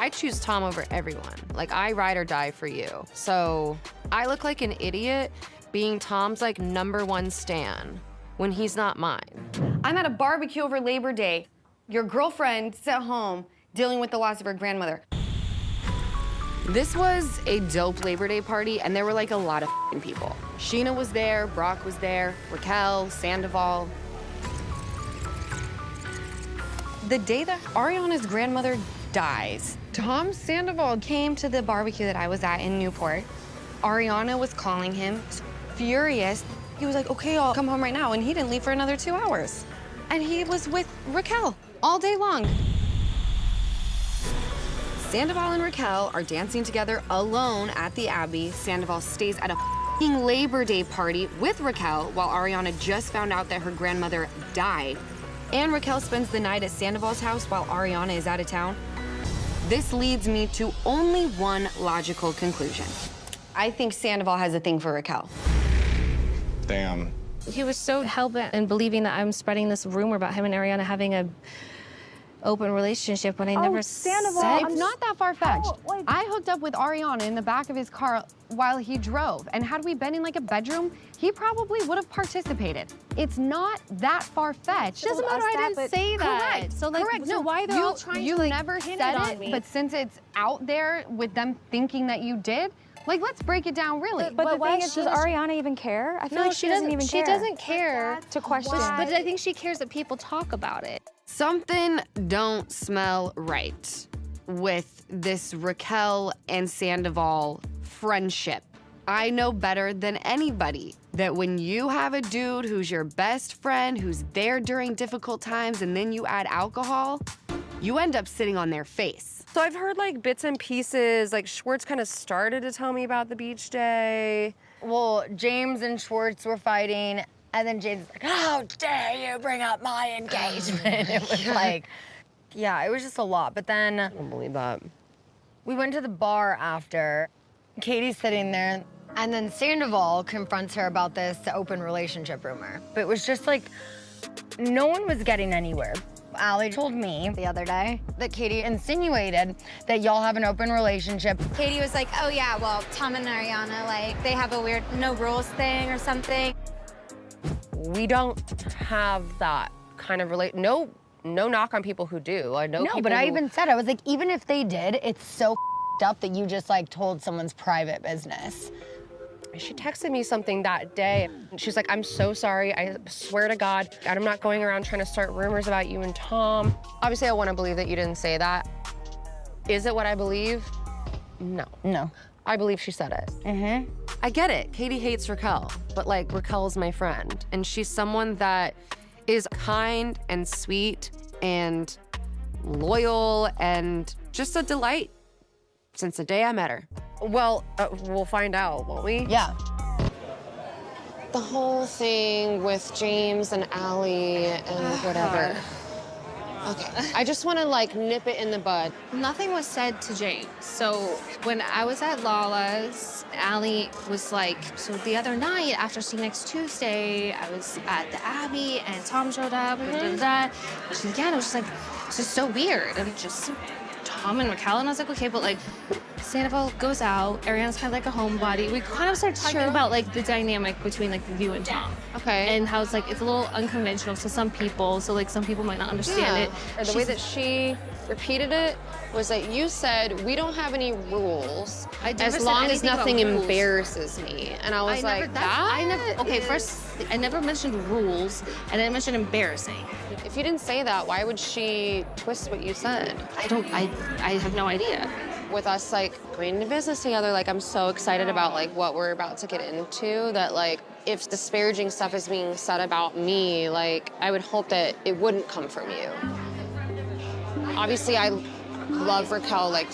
I choose Tom over everyone. Like, I ride or die for you. So I look like an idiot being Tom's like #1 stan when he's not mine. I'm at a barbecue over Labor Day. Your girlfriend's at home dealing with the loss of her grandmother. This was a dope Labor Day party, and there were like a lot of people. Sheena was there, Brock was there, Raquel, Sandoval. The day that Ariana's grandmother dies, Tom Sandoval came to the barbecue that I was at in Newport. Ariana was calling him, furious. He was like, okay, I'll come home right now, and he didn't leave for another 2 hours. And he was with Raquel all day long. Sandoval and Raquel are dancing together alone at the Abbey. Sandoval stays at a f***ing Labor Day party with Raquel while Ariana just found out that her grandmother died. And Raquel spends the night at Sandoval's house while Ariana is out of town. This leads me to only one logical conclusion. I think Sandoval has a thing for Raquel. Damn. He was so hell-bent in believing that I'm spreading this rumor about him and Ariana having a open relationship when I never Sandoval, said. It's not that far-fetched. I hooked up with Ariana in the back of his car while he drove, and had we been in like a bedroom, he probably would have participated. It's not that far-fetched. It doesn't matter, I didn't say that. Correct. So like, Correct. so No, why they're all trying you to like never pin said it on it, me? but since it's out there with them thinking that you did, like, let's break it down really. But the thing is, does Ariana even care? I feel like she doesn't even care. She doesn't care to question. But I think she cares that people talk about it. Something don't smell right with this Raquel and Sandoval friendship. I know better than anybody that when you have a dude who's your best friend, who's there during difficult times, and then you add alcohol, you end up sitting on their face. So I've heard like bits and pieces, like Schwartz kind of started to tell me about the beach day. Well, James and Schwartz were fighting, and then James was like, how dare you bring up my engagement? It was like, yeah, it was just a lot. But then I don't believe that. we went to the bar after. Katie's sitting there, and then Sandoval confronts her about this open relationship rumor. But it was just like, no one was getting anywhere. Allie told me the other day that Katie insinuated that y'all have an open relationship. Katie was like, oh yeah, well, Tom and Ariana, like, they have a weird no rules thing or something. We don't have that kind of no knock on people who do. I know people but I who- even said, I was like, even if they did, it's so up that you just like told someone's private business. She texted me something that day. She's like, I'm so sorry. I swear to God, I'm not going around trying to start rumors about you and Tom. Obviously, I want to believe that you didn't say that. Is it what I believe? No. No. I believe she said it. Mm-hmm. I get it. Katie hates Raquel, but like Raquel's my friend, and she's someone that is kind and sweet and loyal and just a delight since the day I met her. Well, we'll find out, won't we? Yeah. The whole thing with James and Allie and whatever. Okay, I just want to like nip it in the bud. Nothing was said to James. So when I was at Lala's, Allie was like, so the other night after seeing next Tuesday, I was at the Abbey and Tom showed up and did that. She's like, yeah, and it was just like, it's just so weird. And just Tom and Raquel, and I was like, okay, but like, Sandoval goes out, Ariana's kind of like a homebody. We kind of started talking about like the dynamic between like you and Tom. Okay. And how it's like, it's a little unconventional to some people, so like some people might not understand it. Or the way that she repeated it was that you said, we don't have any rules I never as said long as anything about nothing rules. embarrasses me. And I was like, okay, first, I never mentioned rules, and I mentioned embarrassing. If you didn't say that, why would she twist what you said? I have no idea. With us like going into business together, like I'm so excited about like what we're about to get into that like if disparaging stuff is being said about me, like I would hope that it wouldn't come from you. Obviously I love Raquel like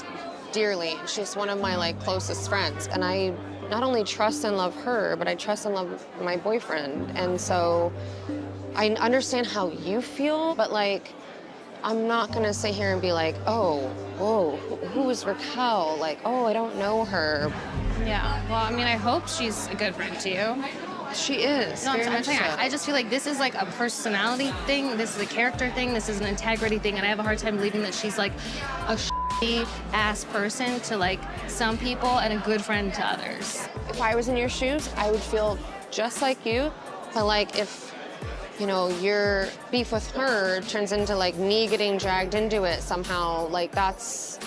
dearly. She's one of my like closest friends, and I not only trust and love her, but I trust and love my boyfriend. And so I understand how you feel, but like I'm not gonna sit here and be like, oh, whoa, who is Raquel? Like, oh, I don't know her. Yeah, well, I mean, I hope she's a good friend to you. She is, No, very I'm much saying, so. I just feel like this is like a personality thing, this is a character thing, this is an integrity thing, and I have a hard time believing that she's like a ass person to like some people and a good friend to others. If I was in your shoes, I would feel just like you. But like if, you know, your beef with her turns into like me getting dragged into it somehow, like that's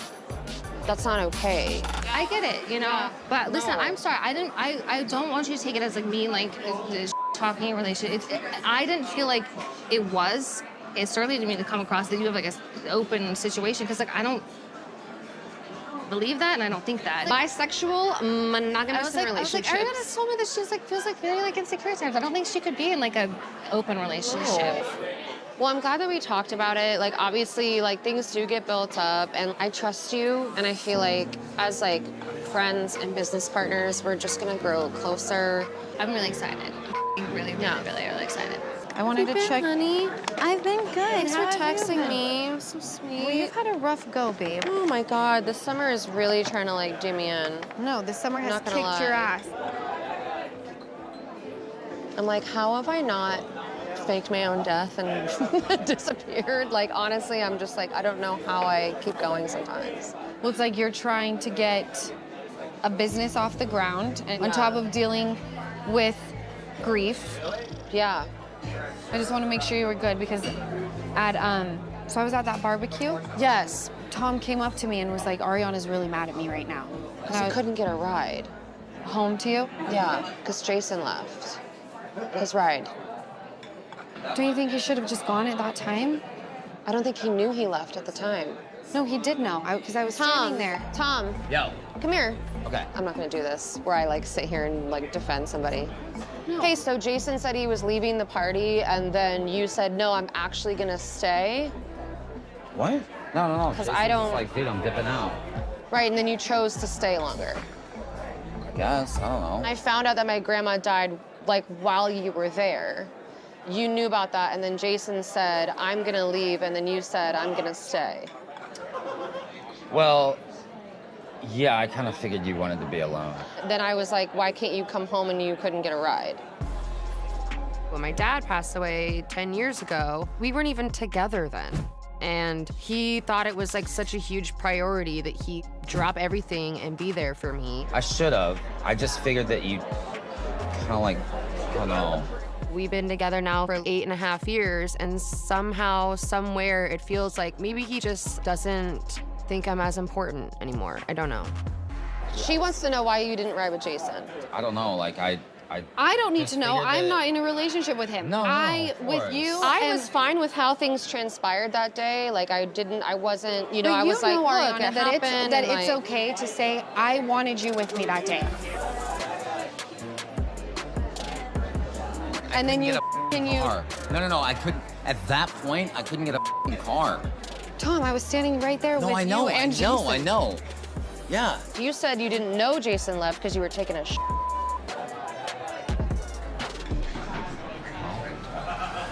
not okay. I get it, you know. But listen, I'm sorry. I don't want you to take it as like me like this talking relationship. I didn't feel like it was. It certainly didn't mean to come across that you have like an open situation because like I don't believe that and I don't think that. Bisexual, monogamous relationships. Ariana told me that she's like feels like very like insecure at times. I don't think she could be in like a open relationship. Well, I'm glad that we talked about it. Like, obviously, like, things do get built up, and I trust you, and I feel like, as, like, friends and business partners, we're just gonna grow closer. I'm really excited. Really excited. I wanted to check. Honey, I've been good. thanks for How have you texting been? me. It was so sweet. Well, you've had a rough go, babe. Oh, my God. The summer is really trying to, like, do me in. No, this summer has Not kicked gonna your lie. ass. I'm like, how have I not faked my own death and disappeared? Like, honestly, I'm just like, I don't know how I keep going sometimes. Well, it's like you're trying to get a business off the ground and on top of dealing with grief. Yeah. I just want to make sure you were good because so I was at that barbecue. Yes. Tom came up to me and was like, Ariana's really mad at me right now. And I I was couldn't get a ride. home to you. Yeah, because Jason left his ride. Don't you think you should have just gone at that time? I don't think he knew he left at the time. No, he did know, because I was standing there. Tom, Yo. come here. Okay. I'm not gonna do this where I like sit here and like defend somebody. Hey, so Jason said he was leaving the party and then you said, no, I'm actually gonna stay. What? No. 'Cause Jason's I don't- like, dude, I'm dipping out. Right, and then you chose to stay longer. I guess. I don't know. I found out that my grandma died like while you were there. You knew about that, and then Jason said, I'm gonna leave, and then you said, I'm gonna stay. Well, yeah, I kind of figured you wanted to be alone. Then I was like, why can't you come home and you couldn't get a ride? When my dad passed away 10 years ago, we weren't even together then. And he thought it was like such a huge priority that he drop everything and be there for me. I should have. I just figured that you kind of like, I don't know. We've been together now for 8.5 years, and somehow, somewhere, it feels like maybe he just doesn't think I'm as important anymore. I don't know. She wants to know why you didn't ride with Jason. I don't know. Like, I don't need just to know. figured I'm that- not in a relationship with him. No, of with course. you. I was fine with how things transpired that day. Like, I wasn't, you know, I was like, know, look, Ariana, it that happened. it's and, like, okay to say, I wanted you with me that day. And then you get a car. No. I couldn't. At that point, I couldn't get a car. Tom, I was standing right there No, with I know. you and Jason. I know. Yeah. You said you didn't know Jason left because you were taking a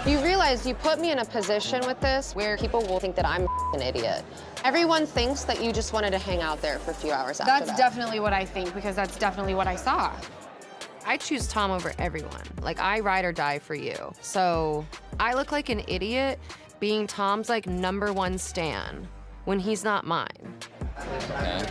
You realize you put me in a position with this where people will think that I'm an idiot. Everyone thinks that you just wanted to hang out there for a few hours after That's that. definitely what I think, because that's definitely what I saw. I choose Tom over everyone. Like, I ride or die for you. So I look like an idiot being Tom's like #1 stan when he's not mine. Okay.